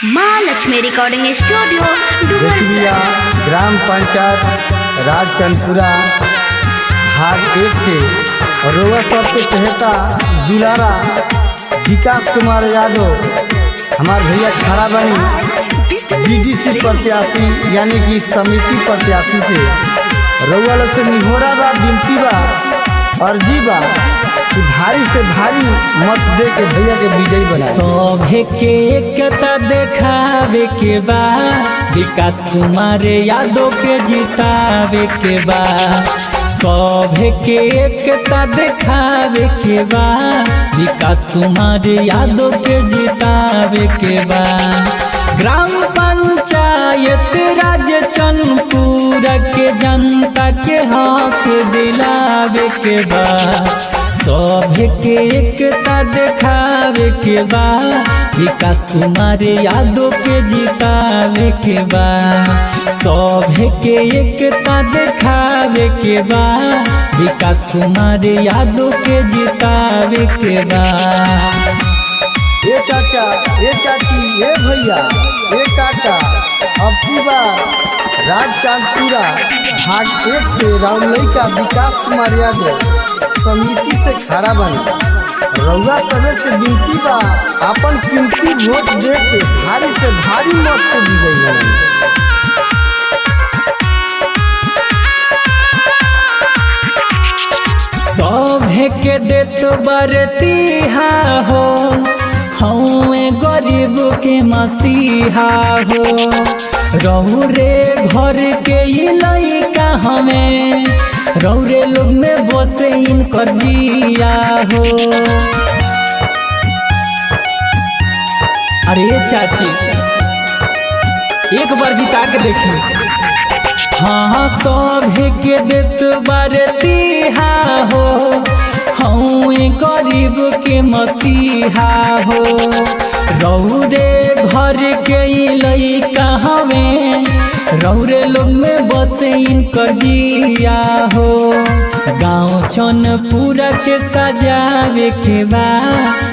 माँ Lakshmi recording studio बेचरिया gram panchayat राजचंदपुरा भाग 1 से रोवा सबसे चहेता दुलारा विकास कुमार यादव हमारे भैया खड़ा बनी बीडीसी प्रत्याशी यानी कि समिति प्रत्याशी से रउआ लोग से निहोरा बा विनती बा अर्जी बा कि भारी से भारी मत दे के भैया के विजयी बनाए। सभे के एकता देखावे के बा विकास कुमार यादव के जितावे के बा। सभे के एकता देखावे के बा विकास कुमार यादव के जितावे के बा। ग्राम पंचायत राजचंदपुरा के जनता के हक दिलावे के बा। सभे के एकता देखावे के बा विकास कुमार यादव के जितावे के बा। सभे के एकता देखावे के बा विकास कुमार यादव के जितावे के बा। ए चाचा, ए चाची, ए भैया, ए काका, अब की बार राजचंदपुरा भाग 1 से राउलई का विकास कुमार यादव समिति से खड़ा बनी। रउआ सबे से विनती बा अपन कीमती वोट दे के भारी से भारी मत से विजयी बनाई। सभे के देत बरतीहा हो हमें गरीब के मसीहा हो। रौरे घर के लइका हमें रौरे लोग में बसे इनकर जिया हो। अरे चाची एक बार जिता के देखिए। हाँ सभे के देत बरतीहा हो हमें गरीब के मसीहा हो। रौरे घर के लइका हमें रौरे लोग में बसे इनकर जिया हो। गाँव चनपुरा के सजावे के बा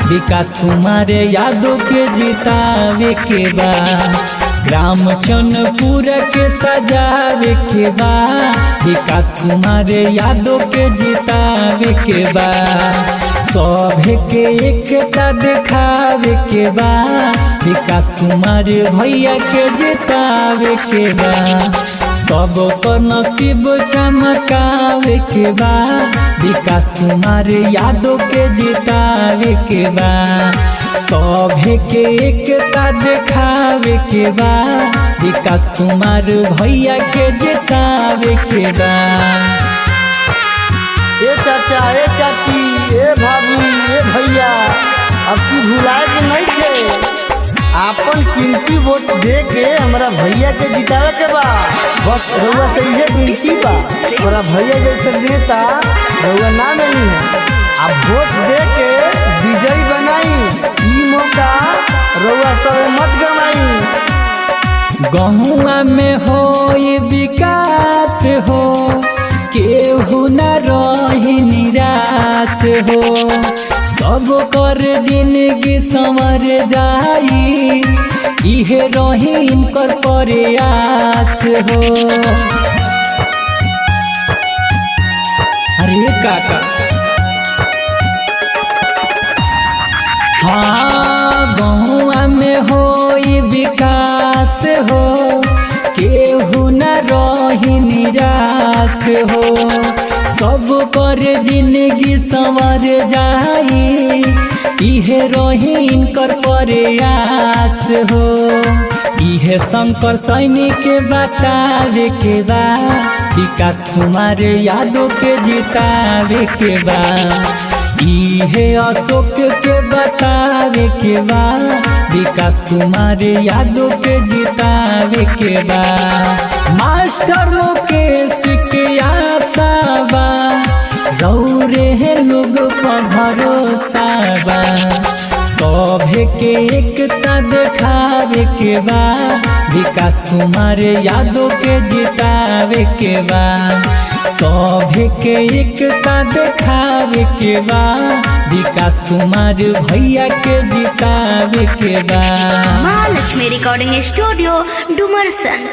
विकास कुमार यादव के जितावे के बा। ग्राम चनपुरा के सजावे के बा विकास कुमार यादव के जितावे के बा। सभे के एकता देखावे के बा विकास कुमार भैया के जितावे के बा। सब पर नसीब चमकावे के बा विकास कुमार यादव के जितावे के बा। सभे के एकता देखावे के बा विकास कुमार भैया के जितावे के बा। ए चाचा, ए चाची, ए भाभी, ए भैया, अब की भुलाए के नहीं थे आपन कीमती वोट दे के हमारा भैया के जितावे के बा। बस रउआ से ये विनती बा हमारा भैया जैसे नेता रउआ ना मिली है। अब वोट दे के विजयी बनाई ई मौका रउआ सब मत गवाई। गहुआ में हो विकास हो केहू न रही निराश हो। सब कर जिंदगी संवर जाई इहे रही इनकर प्रयास हो। अरे काका हाँ गहुआ में हो विकास हो केहू न रही निराश हो। सब पर जिंदगी संवर जाई इहे रही इनकर प्रयास हो। इहे शंकर सैनिक के बतावे के बा विकास कुमार यादव के जितावे के बा। इहे अशोक के बतावे के बा विकास कुमार यादव के जितावे के बा। मास्टर मुकेश के आशा बा रौरे लोग पर भरोसा बा। सभे के एकता देखावे के बा विकास कुमार यादव के जितावे के बा। सभे के एकता देखावे के बा विकास कुमार भैया के जितावे के बा। माँ लक्ष्मी रिकॉर्डिंग स्टूडियो डुमरसन।